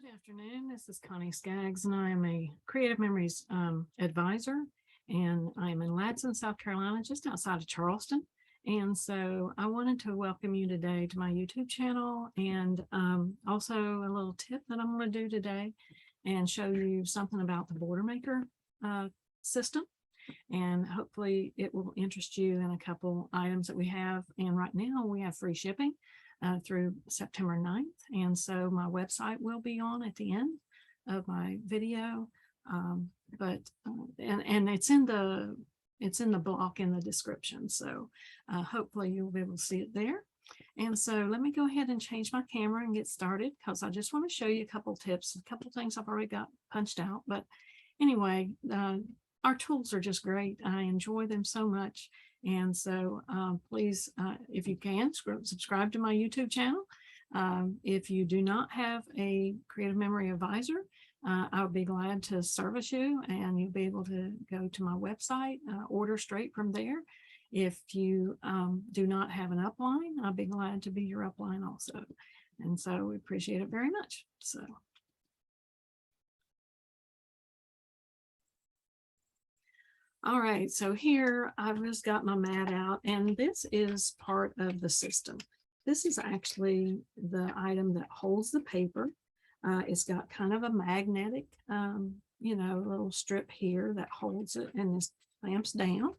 Good afternoon. This is Connie Skaggs, and I am a Creative Memories advisor, and I am in Ladson, South Carolina, just outside of Charleston. And so I wanted to welcome you today to my YouTube channel, and also a little tip that I'm going to do today and show you something about the Boardermaker system. And hopefully it will interest you in a couple items that we have. And right now we have free shipping through September 9th. And so my website will be on at the end of my video. And it's in the block in the description. So hopefully you'll be able to see it there. And so let me go ahead and change my camera and get started, because I just want to show you a couple tips, a couple things I've already got punched out. But anyway, our tools are just great. I enjoy them so much. And so please, if you can, subscribe to my YouTube channel. If you do not have a Creative Memory advisor, I would be glad to service you, and you'll be able to go to my website, order straight from there. If you do not have an upline, I'll be glad to be your upline also. And so we appreciate it very much. So. All right, so here I've just got my mat out, and this is part of the system. This is actually the item that holds the paper. It's got kind of a magnetic, little strip here that holds it, and this clamps down.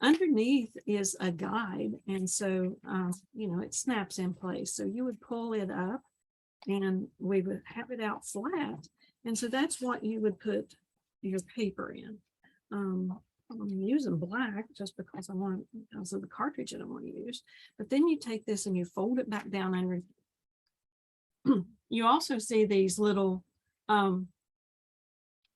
Underneath is a guide, and so, it snaps in place. So you would pull it up, and we would have it out flat. And so that's what you would put your paper in. I'm using black just because of the cartridge that I want to use. But then you take this and you fold it back down under. You also see these little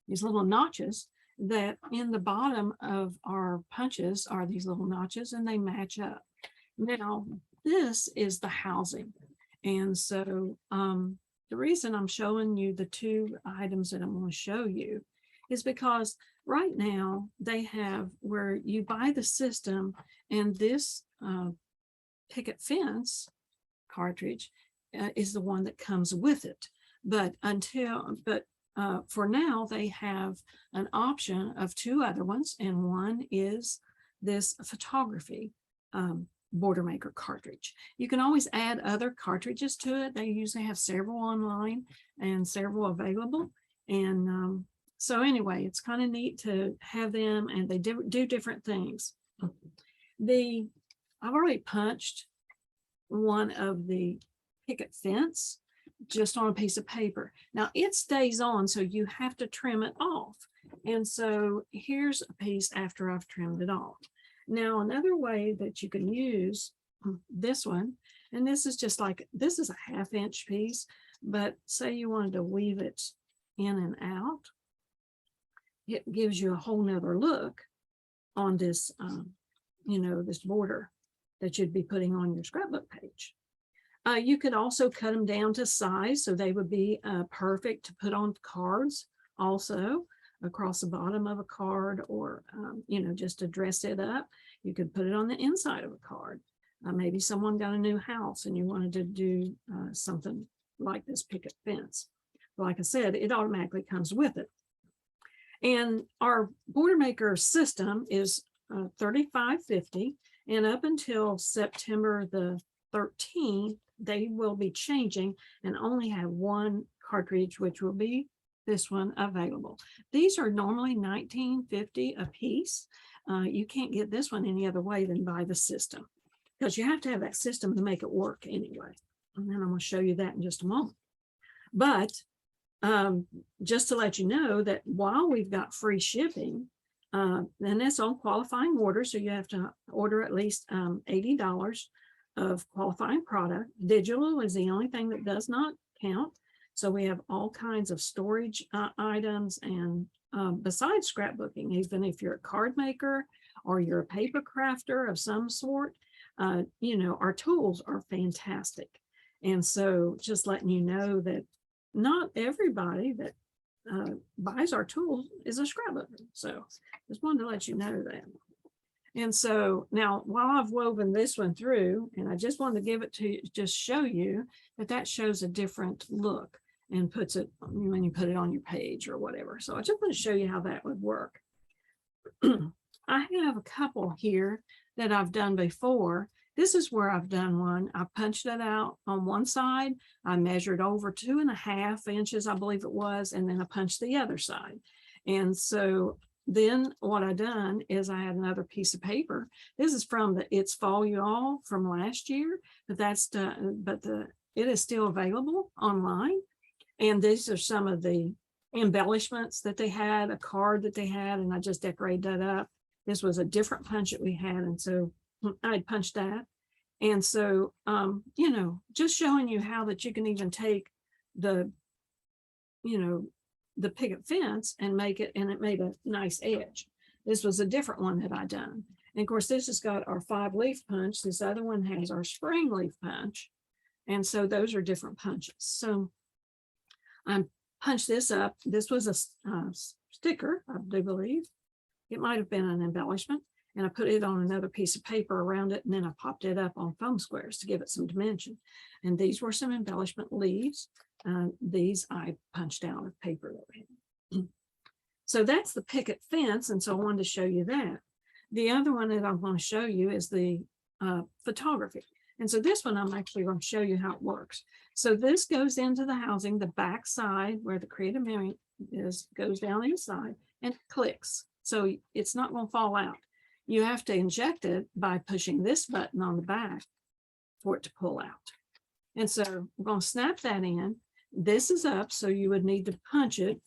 notches that in the bottom of our punches are these little notches, and they match up. Now, this is the housing. And so the reason I'm showing you the two items that I'm going to show you is because right now they have where you buy the system, and this picket fence cartridge is the one that comes with it. But for now they have an option of two other ones, and one is this photography Boardermaker cartridge. You can always add other cartridges to it. They usually have several online and several available. And so anyway, it's kind of neat to have them, and they do different things. I've already punched one of the picket fence just on a piece of paper. Now it stays on, so you have to trim it off. And so here's a piece after I've trimmed it off. Now another way that you can use this one, and this is just like, this is a 1/2 inch piece, but say you wanted to weave it in and out, it gives you a whole nother look on this, this border that you'd be putting on your scrapbook page. You could also cut them down to size, so they would be perfect to put on cards also across the bottom of a card, or, just to dress it up. You could put it on the inside of a card. Maybe someone got a new house and you wanted to do something like this picket fence. Like I said, it automatically comes with it. And our Boardermaker system is $35.50, and up until September the 13th, they will be changing and only have one cartridge, which will be this one, available. These are normally $19.50 a piece. You can't get this one any other way than by the system, because you have to have that system to make it work anyway. And then I'm going to show you that in just a moment. But just to let you know that while we've got free shipping, and that's on qualifying orders, so you have to order at least $80 of qualifying product. Digital is the only thing that does not count. So we have all kinds of storage items, and besides scrapbooking, even if you're a card maker or you're a paper crafter of some sort, our tools are fantastic. And so just letting you know that not everybody that buys our tools is a scrapbooker. So just wanted to let you know that. And so now, while I've woven this one through, and I just wanted to give it to you, just show you that shows a different look. and puts it when you put it on your page or whatever. So I just want to show you how that would work. I have a couple here that I've done before. This is where I've done one. I punched it out on one side. I measured over 2.5 inches, I believe it was, and then I punched the other side. And so then what I done is I had another piece of paper. This is from the It's Fall Y'all from last year, but it is still available online. And these are some of the embellishments that they had, a card that they had, and I just decorated that up. This was a different punch that we had, and so I punched that. And so, you know, just showing you how that you can even take the, you know, the picket fence and make it, and it made a nice edge. This was a different one that I done. And of course, this has got our 5-leaf punch. This other one has our spring leaf punch. And so those are different punches. So I punched this up. This was a sticker, I do believe. It might have been an embellishment. And I put it on another piece of paper around it, and then I popped it up on foam squares to give it some dimension. And these were some embellishment leaves. These I punched out of paper that we had. So that's the picket fence, and so I wanted to show you that. The other one that I'm going to show you is the photography. And so this one I'm actually going to show you how it works. So this goes into the housing, the back side where the Creative Mary is, goes down inside and clicks. So it's not going to fall out. You have to inject it by pushing this button on the back for it to pull out. And so we're going to snap that in. This is up, so you would need to punch it.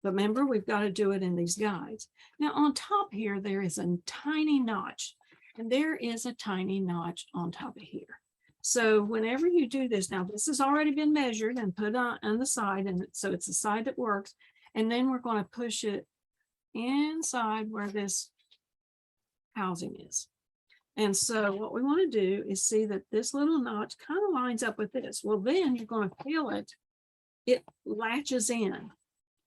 But remember, we've got to do it in these guides. Now on top here, there is a tiny notch, and there is a tiny notch on top of here. So whenever you do this, now this has already been measured and put on the side, and so it's the side that works. And then we're going to push it inside where this housing is. And so what we want to do is see that this little notch kind of lines up with this. Well, then you're going to feel it. It latches in.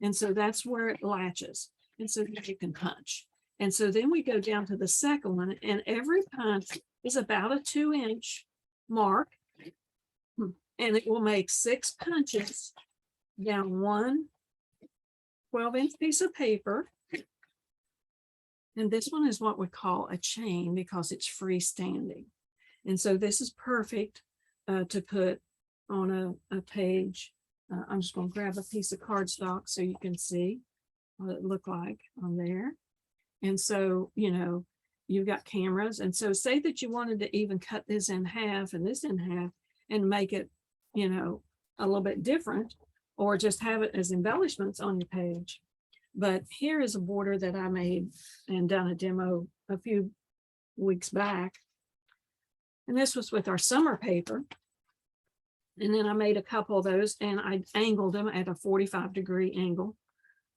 And so that's where it latches. And so you can punch. And so then we go down to the second one, and every punch is about a 2-inch mark. And it will make 6 punches down one 12-inch piece of paper. And this one is what we call a chain because it's freestanding. And so this is perfect to put on a page. I'm just going to grab a piece of cardstock so you can see what it looked like on there. And so, you know, you've got cameras. And so say that you wanted to even cut this in half and this in half and make it, you know, a little bit different, or just have it as embellishments on your page. But here is a border that I made and done a demo a few weeks back. And this was with our summer paper. And then I made a couple of those and I angled them at a 45-degree angle.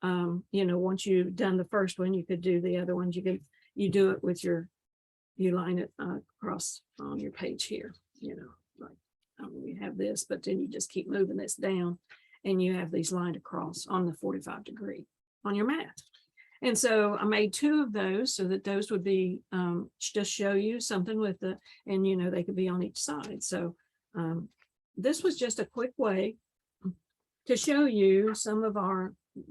You know, once you've done the first one, you could do the other ones. You do it with you line it across on your page here, you know, like we have this, but then you just keep moving this down and you have these lined across on the 45-degree on your mat. And so I made 2 of those so that those would be just show you something with the, and you know, they could be on each side. So this was just a quick way to show you some of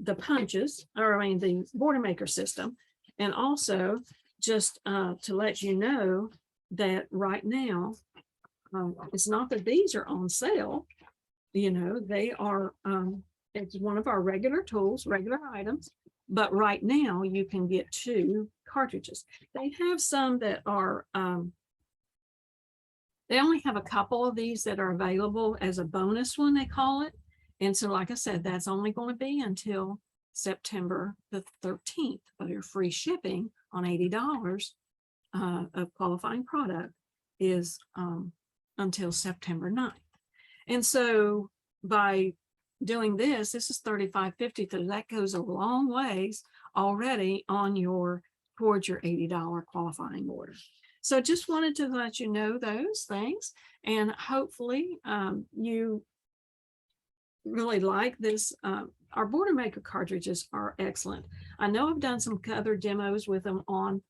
the punches, or I mean the Boilermaker system, and also just to let you know that right now it's not that these are on sale, you know, they are it's one of our regular tools, regular items, but right now you can get 2 cartridges. They have some that are they only have a couple of these that are available as a bonus one, they call it. And so, like I said, that's only going to be until September the 13th, but your free shipping on $80 of qualifying product is until September 9th. And so by doing this is $35.50, so that goes a long ways already on towards your $80 qualifying order. So just wanted to let you know those things, and hopefully you really like this. Our Boilermaker cartridges are excellent. I know I've done some other demos with them on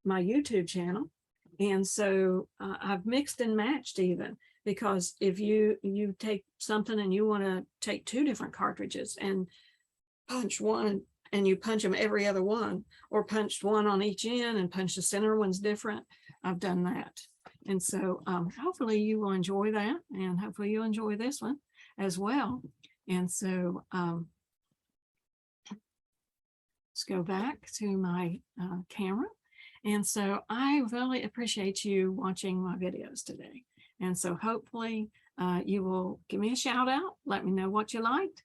my YouTube channel. And so I've mixed and matched even. because if you take something and you want to take 2 different cartridges and punch one, and you punch them every other one, or punched one on each end and punch the center one's different. I've done that. And so hopefully you will enjoy that, and hopefully you'll enjoy this one as well. And so let's go back to my camera. And so I really appreciate you watching my videos today. And so hopefully you will give me a shout out, let me know what you liked,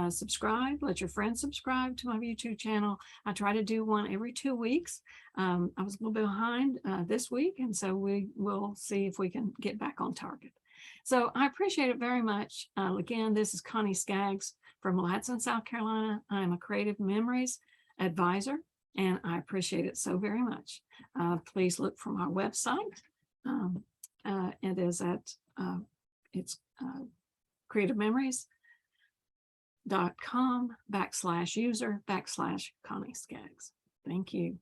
subscribe, let your friends subscribe to my YouTube channel. I try to do one every 2 weeks. I was a little bit behind this week, and so we will see if we can get back on target. So I appreciate it very much. Again, this is Connie Skaggs from Ladson, South Carolina. I'm a Creative Memories advisor, and I appreciate it so very much. Please look for my website. It is at it's creativememories.com/user/Connie Skaggs. Thank you.